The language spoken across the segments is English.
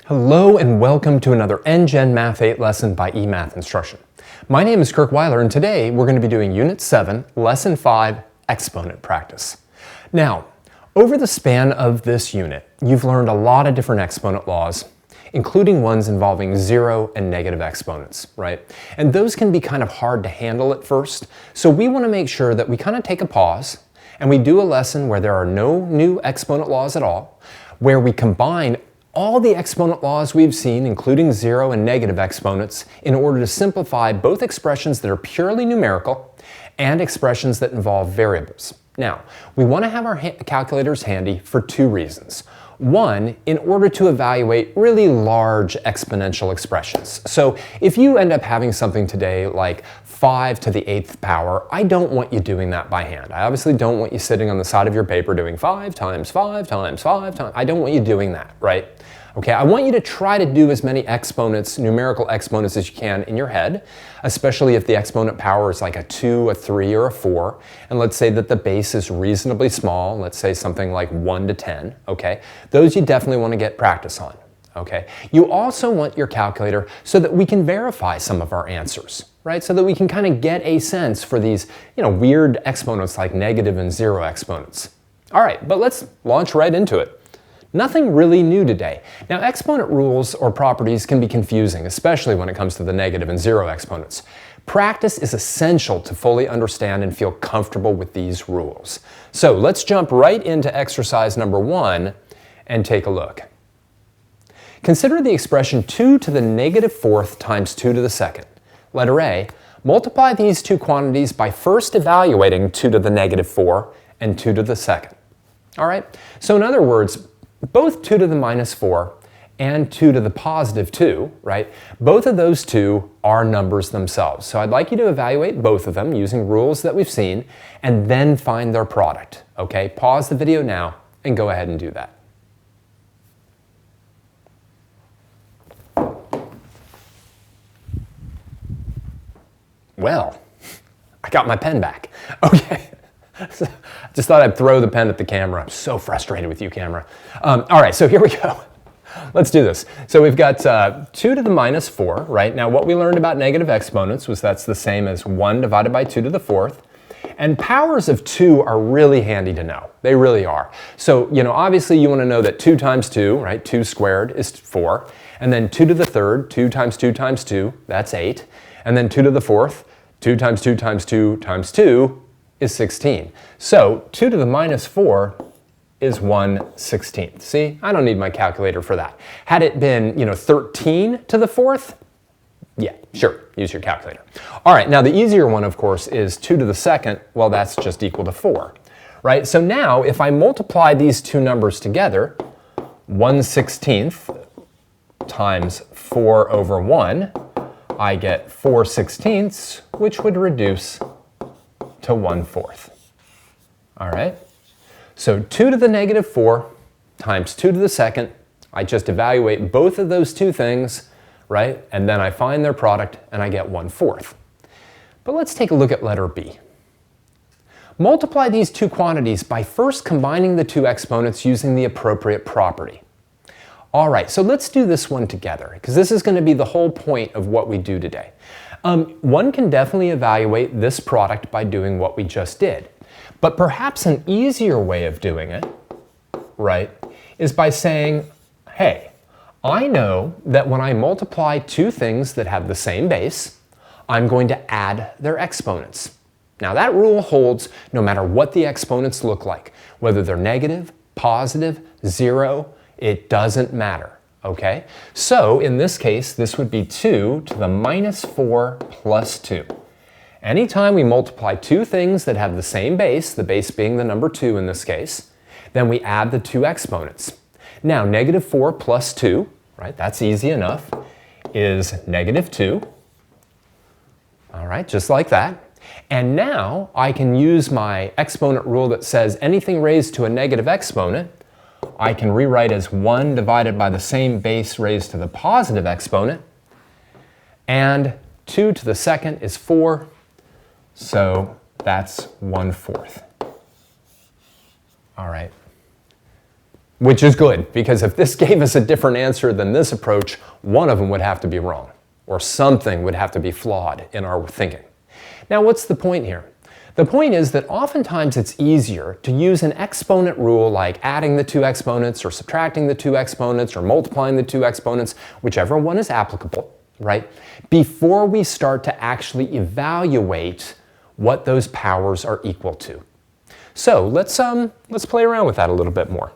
Hello and welcome to another NGen Math 8 lesson by eMath Instruction. My name is Kirk Weiler and today we're going to be doing Unit 7, Lesson 5, Exponent Practice. Now, over the span of this unit, you've learned a lot of different exponent laws, including ones involving zero and negative exponents, right? And those can be kind of hard to handle at first, so we want to make sure that we kind of take a pause and we do a lesson where there are no new exponent laws at all, where we combine all the exponent laws we've seen, including zero and negative exponents, in order to simplify both expressions that are purely numerical and expressions that involve variables. Now, we want to have our calculators handy for two reasons. One, in order to evaluate really large exponential expressions. So if you end up having something today like 5 to the 8th power, I don't want you doing that by hand. I obviously don't want you sitting on the side of your paper doing 5 times 5 times 5 times. I don't want you doing that, right? Okay, I want you to try to do as many exponents, numerical exponents as you can in your head, especially if the exponent power is like a 2, a 3, or a 4. And let's say that the base is reasonably small, let's say something like 1 to 10, okay? Those you definitely want to get practice on, okay? You also want your calculator so that we can verify some of our answers, right? So that we can kind of get a sense for these, weird exponents like negative and zero exponents. All right, but let's launch right into it. Nothing really new today. Now, exponent rules or properties can be confusing, especially when it comes to the negative and zero exponents. Practice is essential to fully understand and feel comfortable with these rules. So let's jump right into exercise number 1 and take a look. Consider the expression 2 to the negative 4th times 2 to the 2nd. Letter A, multiply these two quantities by first evaluating 2 to the negative 4 and 2 to the 2nd. All right, so in other words, both 2 to the minus 4 and 2 to the positive 2, right? Both of those two are numbers themselves. So I'd like you to evaluate both of them using rules that we've seen and then find their product, okay? Pause the video now and go ahead and do that. Well, I got my pen back. Okay. Just thought I'd throw the pen at the camera. I'm so frustrated with you, camera. All right, so here we go. Let's do this. So we've got 2 to the minus 4, right? Now what we learned about negative exponents was that's the same as 1 divided by 2 to the 4th. And powers of 2 are really handy to know. They really are. So, obviously you want to know that 2 times 2, right? 2 squared is 4. And then 2 to the 3rd, 2 times 2 times 2, that's 8. And then 2 to the 4th, 2 times 2 times 2 times 2, is 16. So 2 to the minus 4 is 1/16. See, I don't need my calculator for that. Had it been, 13 to the 4th, yeah, sure, use your calculator. All right, now the easier one, of course, is 2 to the 2nd. Well, that's just equal to 4, right? So now if I multiply these two numbers together, 1/16 times 4 over 1, I get 4/16, which would reduce to 1/4. All right, so 2 to the negative 4 times 2 to the 2nd, I just evaluate both of those two things, right? And then I find their product and I get 1/4. But let's take a look at letter B. Multiply these two quantities by first combining the two exponents using the appropriate property. All right, so let's do this one together, because this is going to be the whole point of what we do today. One can definitely evaluate this product by doing what we just did. But perhaps an easier way of doing it, right, is by saying, hey, I know that when I multiply two things that have the same base, I'm going to add their exponents. Now that rule holds no matter what the exponents look like, whether they're negative, positive, zero, it doesn't matter. Okay, so in this case, this would be 2 to the minus 4 plus 2. Anytime we multiply two things that have the same base, the base being the number 2 in this case, then we add the two exponents. Now, negative 4 plus 2, right, that's easy enough, is negative 2. All right, just like that. And now I can use my exponent rule that says anything raised to a negative exponent I can rewrite as 1 divided by the same base raised to the positive exponent, and 2 to the 2nd is 4, so that's 1/4. All right. which is good, because if this gave us a different answer than this approach, one of them would have to be wrong, or something would have to be flawed in our thinking. Now, what's the point here? The point is that oftentimes it's easier to use an exponent rule like adding the two exponents or subtracting the two exponents or multiplying the two exponents, whichever one is applicable, right? Before we start to actually evaluate what those powers are equal to. So let's play around with that a little bit more.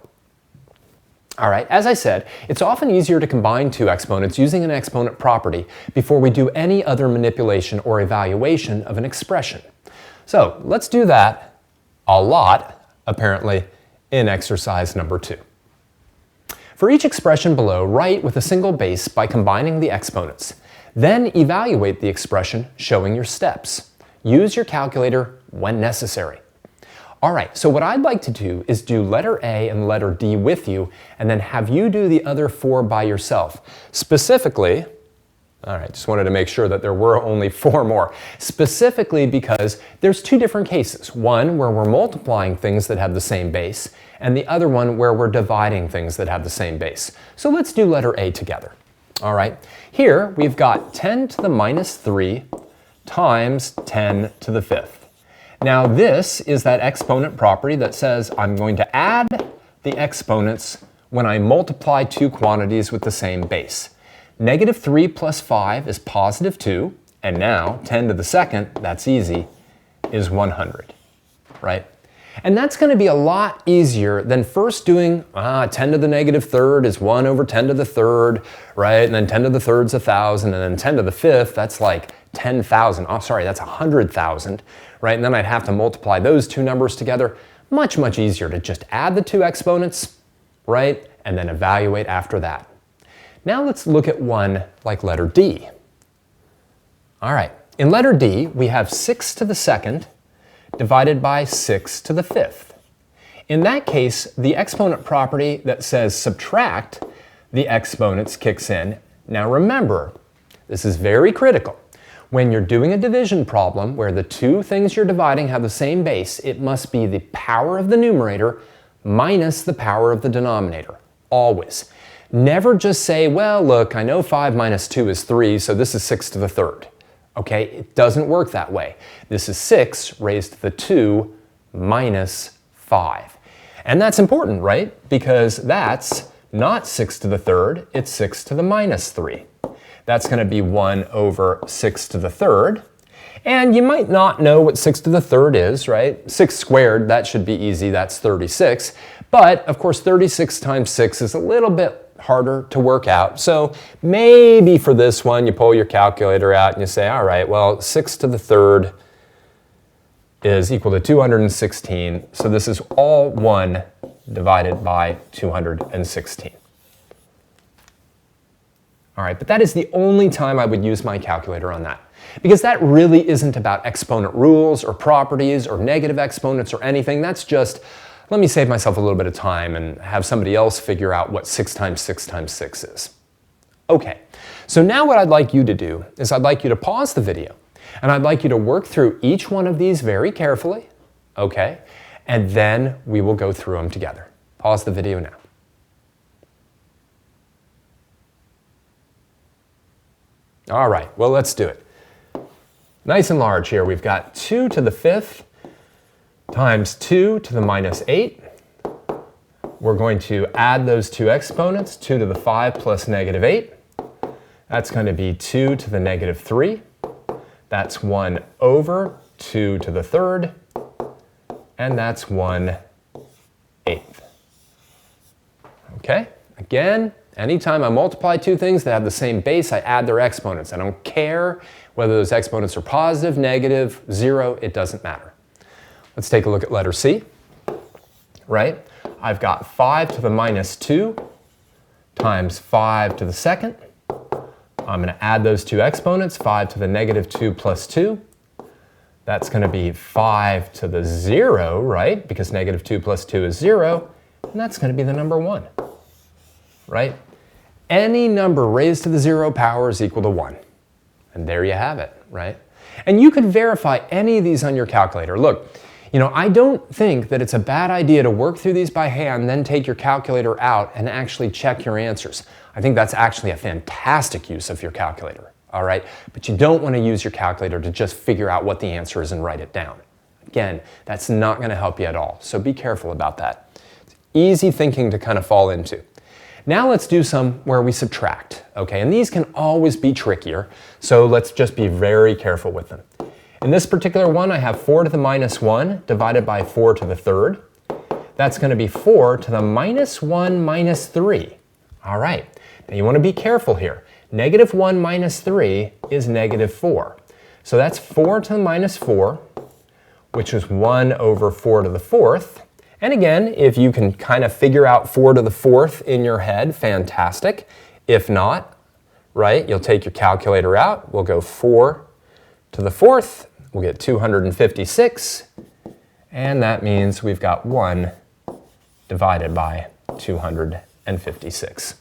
All right, as I said, it's often easier to combine two exponents using an exponent property before we do any other manipulation or evaluation of an expression. So let's do that a lot, apparently, in exercise number 2. For each expression below, write with a single base by combining the exponents. Then evaluate the expression showing your steps. Use your calculator when necessary. All right, so what I'd like to do is do letter A and letter D with you, and then have you do the other 4 by yourself. Specifically, all right, just wanted to make sure that there were only 4 more. Specifically because there's 2 different cases. One where we're multiplying things that have the same base, and the other one where we're dividing things that have the same base. So let's do letter A together. All right, here we've got 10 to the minus 3 times 10 to the 5th. Now this is that exponent property that says I'm going to add the exponents when I multiply 2 quantities with the same base. Negative 3 plus 5 is positive 2, and now 10 to the 2nd, that's easy, is 100, right? And that's going to be a lot easier than first doing 10 to the negative 3rd is 1 over 10 to the 3rd, right? And then 10 to the 3rd is 1,000, and then 10 to the 5th, that's like 10,000. Oh, sorry, that's 100,000, right? And then I'd have to multiply those 2 numbers together. Much, much easier to just add the 2 exponents, right? And then evaluate after that. Now let's look at one like letter D. All right, in letter D, we have 6 to the 2nd divided by 6 to the 5th. In that case, the exponent property that says subtract the exponents kicks in. Now remember, this is very critical. When you're doing a division problem where the 2 things you're dividing have the same base, it must be the power of the numerator minus the power of the denominator, always. Never just say, well, look, I know 5 minus 2 is 3, so this is 6 to the 3rd. Okay, it doesn't work that way. This is 6 raised to the 2 minus 5. And that's important, right? Because that's not 6 to the 3rd, it's 6 to the minus 3. That's going to be 1 over 6 to the 3rd. And you might not know what 6 to the 3rd is, right? 6 squared, that should be easy, that's 36. But, of course, 36 times 6 is a little bit harder to work out. So maybe for this one, you pull your calculator out and you say, all right, well, 6 to the 3rd is equal to 216. So this is all 1 divided by 216. All right, but that is the only time I would use my calculator on that. Because that really isn't about exponent rules or properties or negative exponents or anything. That's just, let me save myself a little bit of time and have somebody else figure out what 6 times 6 times 6 is. Okay, so now what I'd like you to do is I'd like you to pause the video and I'd like you to work through each one of these very carefully, okay? And then we will go through them together. Pause the video now. All right, well, let's do it. Nice and large here. We've got 2 to the 5th times 2 to the minus 8. We're going to add those 2 exponents, 2 to the 5 plus negative 8. That's going to be 2 to the negative 3. That's 1 over 2 to the 3rd. And that's 1/8. Okay, again, anytime I multiply 2 things that have the same base, I add their exponents. I don't care whether those exponents are positive, negative, 0, it doesn't matter. Let's take a look at letter C, right? I've got 5 to the minus 2 times 5 to the 2nd. I'm going to add those 2 exponents, 5 to the negative 2 plus 2. That's going to be 5 to the 0, right? Because negative 2 plus 2 is 0. And that's going to be the number 1, right? Any number raised to the 0 power is equal to 1. And there you have it, right? And you could verify any of these on your calculator. Look, You know, I don't think that it's a bad idea to work through these by hand, then take your calculator out and actually check your answers. I think that's actually a fantastic use of your calculator, all right? But you don't want to use your calculator to just figure out what the answer is and write it down. Again, that's not going to help you at all, so be careful about that. It's easy thinking to kind of fall into. Now let's do some where we subtract, okay? And these can always be trickier, so let's just be very careful with them. In this particular one, I have 4 to the minus 1 divided by 4 to the third. That's going to be 4 to the minus 1 minus 3. All right, now you want to be careful here. Negative 1 minus 3 is negative 4. So that's 4 to the minus 4, which is 1 over 4 to the fourth. And again, if you can kind of figure out 4 to the fourth in your head, fantastic. If not, right, you'll take your calculator out. We'll go 4 to the fourth. We'll get 256, and that means we've got 1 divided by 256.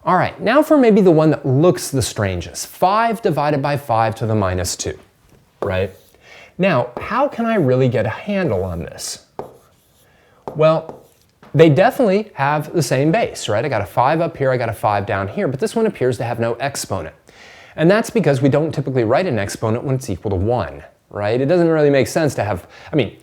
All right, now for maybe the one that looks the strangest, 5 divided by 5 to the minus 2, right? Now, how can I really get a handle on this? Well, they definitely have the same base, right? I got a 5 up here, I got a 5 down here, but this one appears to have no exponent. And that's because we don't typically write an exponent when it's equal to 1, right? It doesn't really make sense to have, I mean,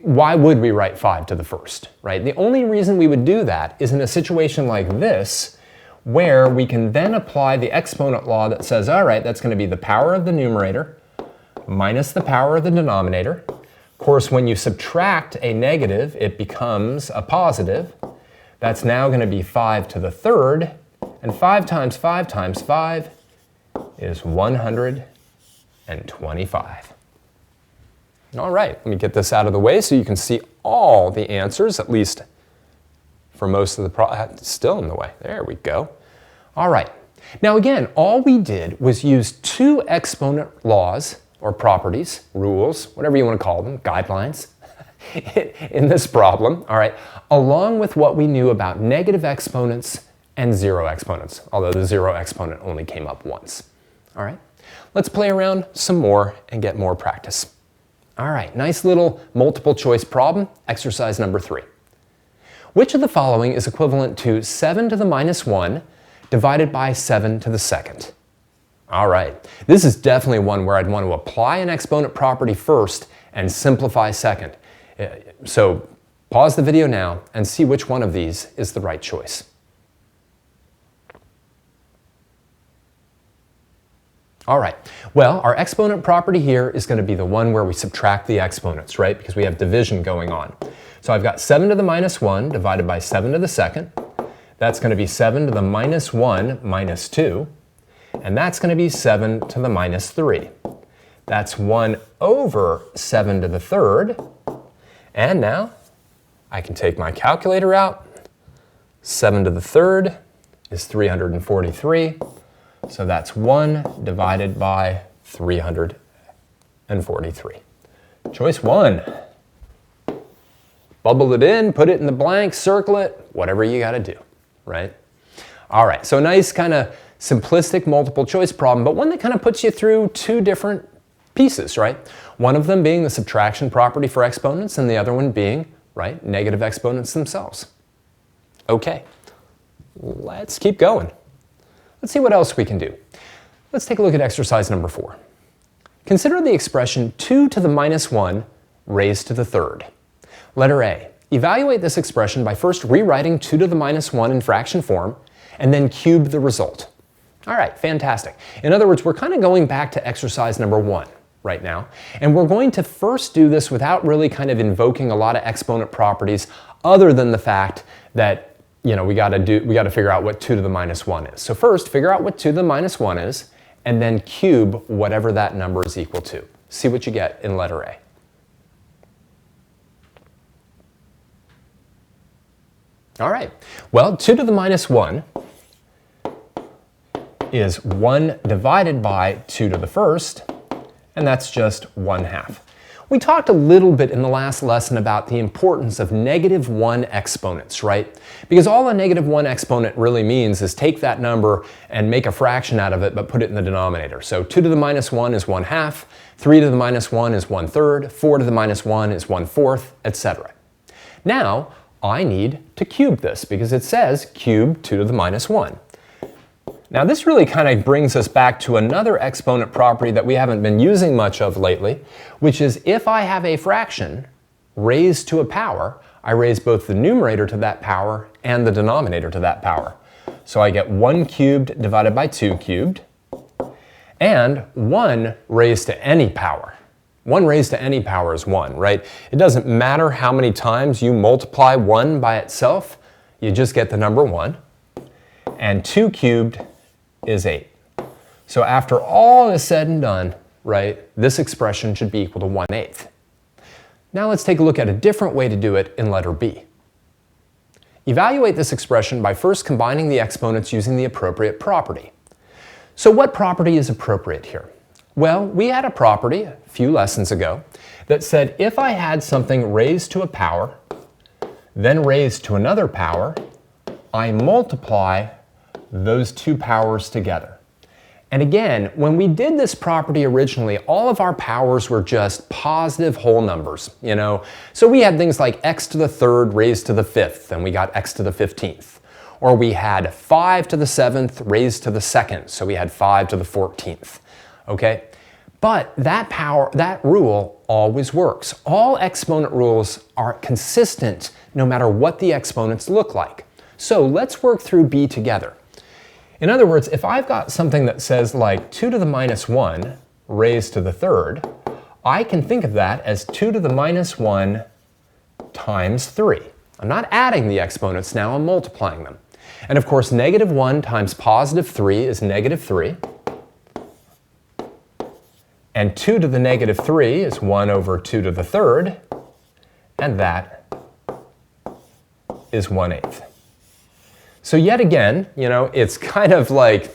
why would we write 5 to the first, right? The only reason we would do that is in a situation like this, where we can then apply the exponent law that says, all right, that's going to be the power of the numerator minus the power of the denominator. Of course, when you subtract a negative, it becomes a positive. That's now going to be 5 to the third, and 5 times 5 times 5 is 125. All right, let me get this out of the way so you can see all the answers, at least for most of the still in the way. There we go. All right. Now again, all we did was use 2 exponent laws or properties, rules, whatever you want to call them, guidelines, in this problem, all right, along with what we knew about negative exponents and 0 exponents, although the 0 exponent only came up once. All right, let's play around some more and get more practice. All right, nice little multiple choice problem, exercise number 3. Which of the following is equivalent to 7 to the minus 1 divided by 7 to the second? All right, this is definitely one where I'd want to apply an exponent property first and simplify second. So pause the video now and see which one of these is the right choice. All right, well, our exponent property here is going to be the one where we subtract the exponents, right? Because we have division going on. So I've got 7 to the minus 1 divided by 7 to the second. That's going to be 7 to the minus 1 minus 2. And that's going to be 7 to the minus 3. That's 1 over 7 to the third. And now I can take my calculator out. 7 to the third is 343. So that's 1 divided by 343. Choice 1. Bubble it in, put it in the blank, circle it, whatever you got to do, right? All right, so a nice kind of simplistic multiple choice problem, but one that kind of puts you through 2 different pieces, right? One of them being the subtraction property for exponents and the other one being, right, negative exponents themselves. Okay, let's keep going. Let's see what else we can do. Let's take a look at exercise number 4. Consider the expression 2 to the minus 1 raised to the third. Letter A. Evaluate this expression by first rewriting 2 to the minus 1 in fraction form and then cube the result. All right, fantastic. In other words, we're kind of going back to exercise number 1 right now, and we're going to first do this without really kind of invoking a lot of exponent properties other than the fact that we got to figure out what 2 to the minus 1 is. So first, figure out what 2 to the minus 1 is, and then cube whatever that number is equal to. See what you get in letter A. All right, well, 2 to the minus 1 is 1 divided by 2 to the first, and that's just 1/2. We talked a little bit in the last lesson about the importance of negative 1 exponents, right? Because all a negative 1 exponent really means is take that number and make a fraction out of it, but put it in the denominator. So 2 to the minus 1 is 1/2, 3 to the minus 1 is 1/3, 4 to the minus 1 is 1/4, etc. Now, I need to cube this because it says cube 2 to the minus 1. Now this really kind of brings us back to another exponent property that we haven't been using much of lately, which is if I have a fraction raised to a power, I raise both the numerator to that power and the denominator to that power. So I get 1 cubed divided by 2 cubed, and 1 raised to any power. 1 raised to any power is 1, right? It doesn't matter how many times you multiply 1 by itself, you just get the number 1. And 2 cubed is 8. So after all is said and done, right, this expression should be equal to 1/8. Now let's take a look at a different way to do it in letter B. Evaluate this expression by first combining the exponents using the appropriate property. So what property is appropriate here? Well, we had a property a few lessons ago that said if I had something raised to a power, then raised to another power, I multiply those two powers together. And again, when we did this property originally, all of our powers were just positive whole numbers, you know? So we had things like x to the 3rd raised to the 5th, and we got x to the 15th. Or we had 5 to the 7th raised to the 2nd, so we had 5 to the 14th, okay? But that rule always works. All exponent rules are consistent no matter what the exponents look like. So let's work through B together. In other words, if I've got something that says like 2 to the minus 1 raised to the 3rd, I can think of that as 2 to the minus 1 times 3. I'm not adding the exponents now, I'm multiplying them. And of course, negative 1 times positive 3 is negative 3. And 2 to the negative 3 is 1 over 2 to the 3rd, and that is 1/8. So yet again, you know, it's kind of like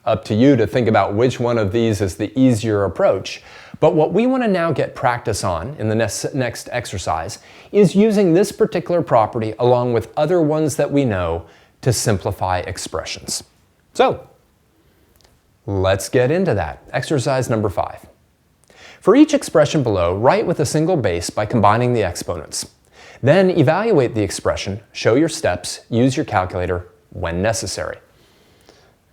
up to you to think about which one of these is the easier approach. But what we want to now get practice on in the next exercise is using this particular property along with other ones that we know to simplify expressions. So let's get into that. Exercise number 5. For each expression below, write with a single base by combining the exponents. Then evaluate the expression, show your steps, use your calculator when necessary.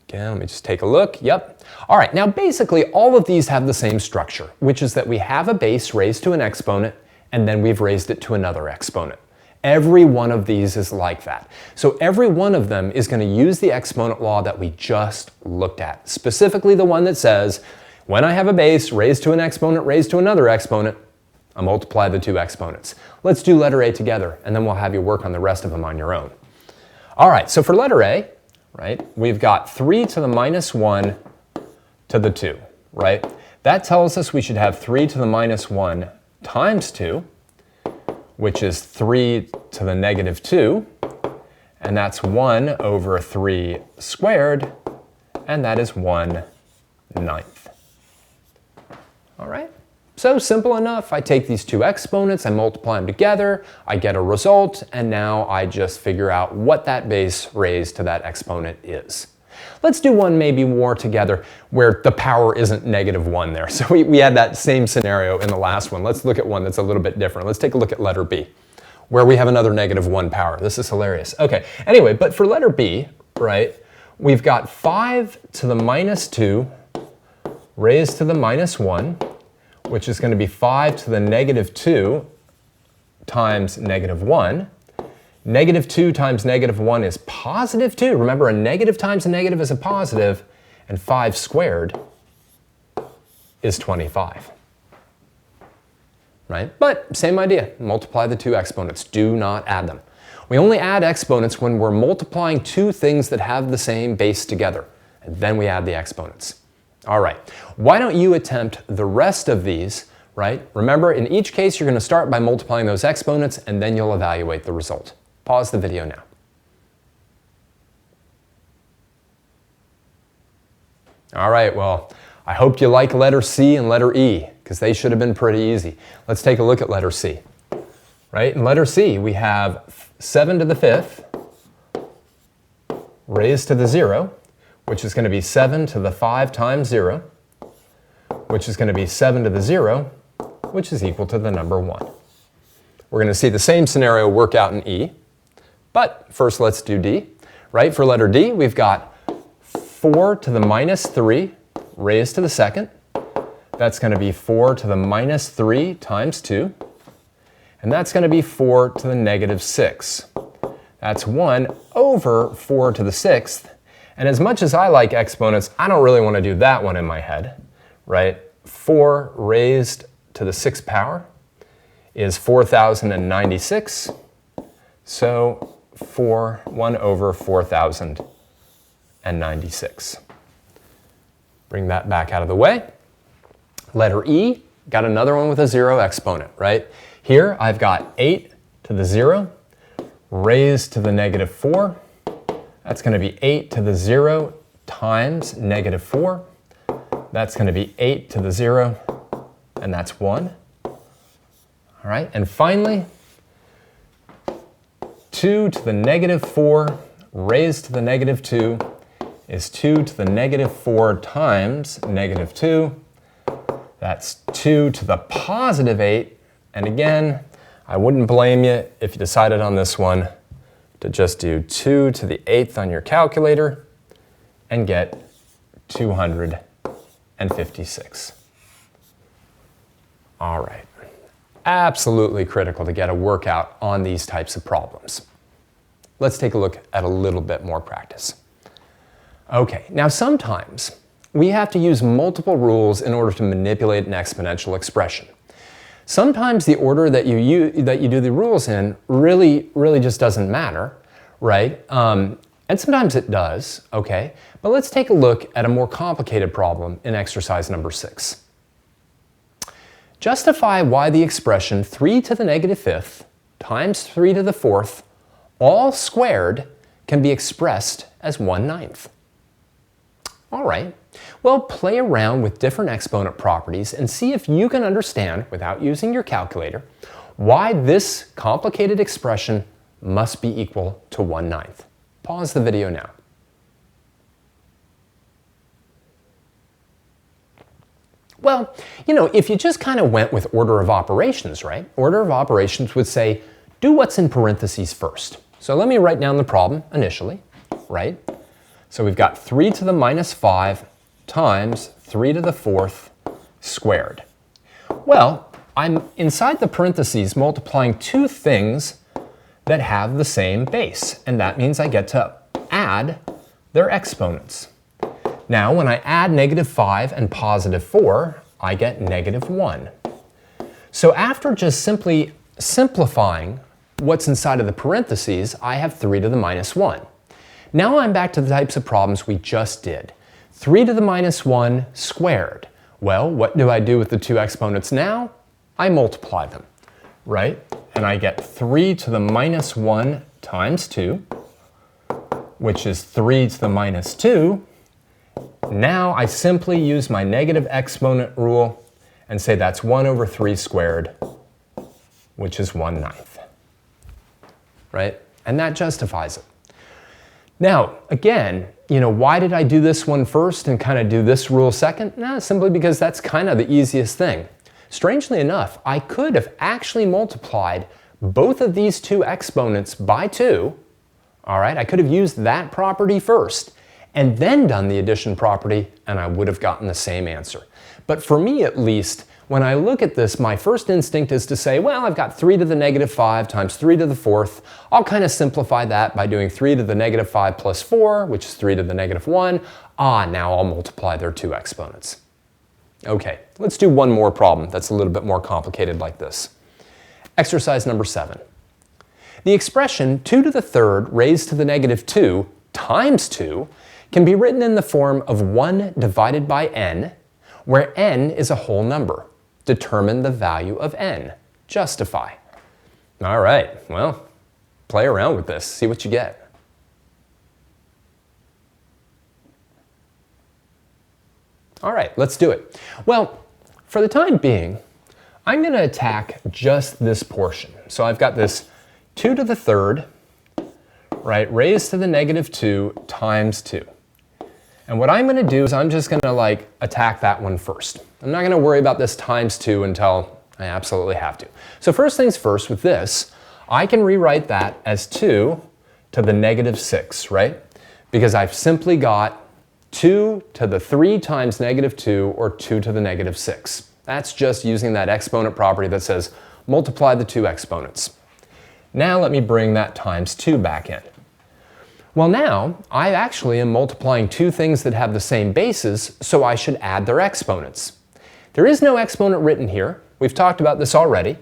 Again, let me just take a look. Yep. All right, now basically all of these have the same structure, which is that we have a base raised to an exponent, and then we've raised it to another exponent. Every one of these is like that. So every one of them is going to use the exponent law that we just looked at, specifically the one that says, when I have a base raised to an exponent raised to another exponent, I multiply the two exponents. Let's do letter A together, and then we'll have you work on the rest of them on your own. All right, so for letter A, right, we've got 3 to the minus 1 to the 2, right? That tells us we should have 3 to the minus 1 times 2, which is 3 to the negative 2, and that's 1 over 3 squared, and that is 1/9. All right? So simple enough. I take these two exponents, I multiply them together, I get a result, and now I just figure out what that base raised to that exponent is. Let's do one maybe more together where the power isn't -1 there. So we had that same scenario in the last one. Let's look at one that's a little bit different. Let's take a look at letter B, where we have another -1 power. This is hilarious. Okay, anyway, but for letter B, right, we've got 5 to the minus 2 raised to the minus 1, which is going to be 5 to the negative 2 times -1. Negative 2 times -1 is positive 2. Remember, a negative times a negative is a positive, and 5 squared is 25. Right? But same idea. Multiply the two exponents. Do not add them. We only add exponents when we're multiplying two things that have the same base together, and then we add the exponents. All right. Why don't you attempt the rest of these, right? Remember, in each case, you're going to start by multiplying those exponents, and then you'll evaluate the result. Pause the video now. All right, well, I hope you like letter C and letter E, because they should have been pretty easy. Let's take a look at letter C. Right? In letter C, we have 7 to the 5th raised to the 0, which is going to be 7 to the 5 times 0, which is going to be 7 to the 0, which is equal to the number 1. We're going to see the same scenario work out in E, but first let's do D. Right, for letter D, we've got 4 to the minus 3 raised to the second. That's going to be 4 to the minus 3 times 2. And that's going to be 4 to the negative 6. That's 1 over 4 to the 6th. And as much as I like exponents, I don't really want to do that one in my head, right? 4 raised to the 6th power is 4,096. So 1 over 4,096. Bring that back out of the way. Letter E, got another one with a 0 exponent, right? Here I've got 8 to the 0 raised to the negative 4. That's going to be 8 to the 0 times negative 4. That's going to be 8 to the 0, and that's 1. All right, and finally, 2 to the negative 4 raised to the negative 2 is 2 to the negative 4 times negative 2. That's 2 to the positive 8. And again, I wouldn't blame you if you decided on this one to just do 2 to the 8th on your calculator and get 256. All right. Absolutely critical to get a workout on these types of problems. Let's take a look at a little bit more practice. Okay, now sometimes we have to use multiple rules in order to manipulate an exponential expression. Sometimes the order that you do the rules in really just doesn't matter, right? And sometimes it does, okay? But let's take a look at a more complicated problem in exercise number 6. Justify why the expression 3 to the negative 5th times 3 to the 4th, all squared, can be expressed as 1/9. All right, well, play around with different exponent properties and see if you can understand, without using your calculator, why this complicated expression must be equal to 1/9. Pause the video now. Well, if you just kind of went with order of operations, right? Order of operations would say, do what's in parentheses first. So let me write down the problem initially, right? So we've got 3 to the minus 5 times 3 to the 4th squared. Well, I'm inside the parentheses multiplying two things that have the same base, and that means I get to add their exponents. Now, when I add negative 5 and positive 4, I get negative 1. So after just simply simplifying what's inside of the parentheses, I have 3 to the minus 1. Now I'm back to the types of problems we just did. 3 to the minus 1 squared. Well, what do I do with the two exponents now? I multiply them, right? And I get 3 to the minus 1 times 2, which is 3 to the minus 2. Now I simply use my negative exponent rule and say that's 1 over 3 squared, which is 1/9, right? And that justifies it. Now, again, why did I do this one first and kind of do this rule second? No, simply because that's kind of the easiest thing. Strangely enough, I could have actually multiplied both of these two exponents by 2. All right, I could have used that property first and then done the addition property, and I would have gotten the same answer. But for me, at least, when I look at this, my first instinct is to say, well, I've got 3 to the negative 5 times 3 to the 4th. I'll kind of simplify that by doing 3 to the negative 5 plus 4, which is 3 to the negative 1. Now I'll multiply their two exponents. Okay, let's do one more problem that's a little bit more complicated like this. Exercise number 7. The expression 2 to the 3rd raised to the negative 2 times 2 can be written in the form of 1 divided by n, where n is a whole number. Determine the value of n. Justify. All right, well, play around with this, see what you get. All right, let's do it. Well, for the time being, I'm going to attack just this portion. So I've got this 2 to the 3rd, right, raised to the negative 2 times 2. And what I'm going to do is I'm just going to like attack that one first. I'm not going to worry about this times 2 until I absolutely have to. So first things first with this, I can rewrite that as 2 to the negative 6, right? Because I've simply got 2 to the 3 times negative 2 or 2 to the negative 6. That's just using that exponent property that says multiply the two exponents. Now let me bring that times 2 back in. Well, now I actually am multiplying two things that have the same bases, so I should add their exponents. There is no exponent written here. We've talked about this already.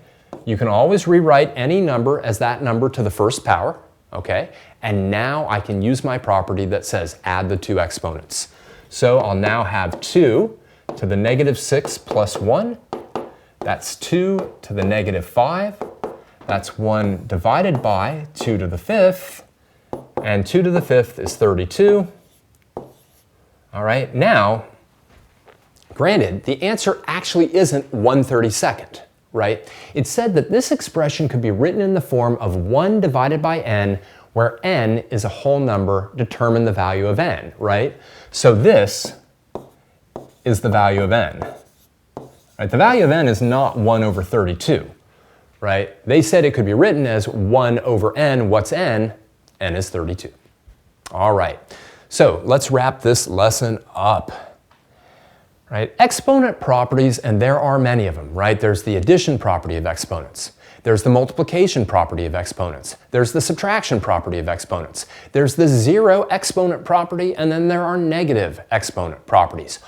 You can always rewrite any number as that number to the first power, okay? And now I can use my property that says add the two exponents. So I'll now have 2 to the negative 6 plus 1. That's 2 to the negative 5. That's 1 divided by 2 to the 5th. And 2 to the 5th is 32. All right, now, granted, the answer actually isn't 1/32nd, right? It said that this expression could be written in the form of 1 divided by n, where n is a whole number, determine the value of n, right? So this is the value of n. Right? The value of n is not 1 over 32, right? They said it could be written as 1 over n. What's n? N is 32. All right, so let's wrap this lesson up. Right? Exponent properties, and there are many of them, right? There's the addition property of exponents. There's the multiplication property of exponents. There's the subtraction property of exponents. There's the zero exponent property, and then there are negative exponent properties.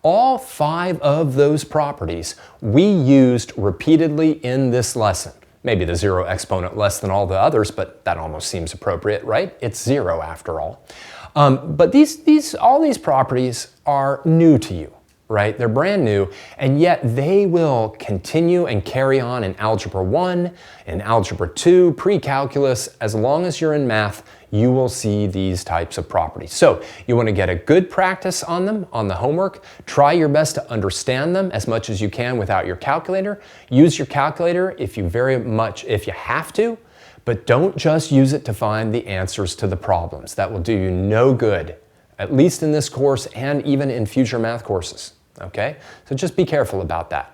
All 5 of those properties we used repeatedly in this lesson. Maybe the zero exponent less than all the others, but that almost seems appropriate, right? It's 0 after all. But all these properties are new to you, right? They're brand new, and yet they will continue and carry on in Algebra 1, in Algebra 2, pre-calculus. As long as you're in math, you will see these types of properties. So you want to get a good practice on them, on the homework. Try your best to understand them as much as you can without your calculator. Use your calculator if you have to, but don't just use it to find the answers to the problems. That will do you no good, at least in this course and even in future math courses, okay? So just be careful about that.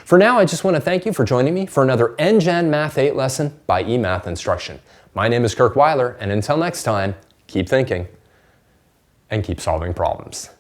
For now, I just want to thank you for joining me for another NGen Math 8 lesson by eMath Instruction. My name is Kirk Weiler, and until next time, keep thinking and keep solving problems.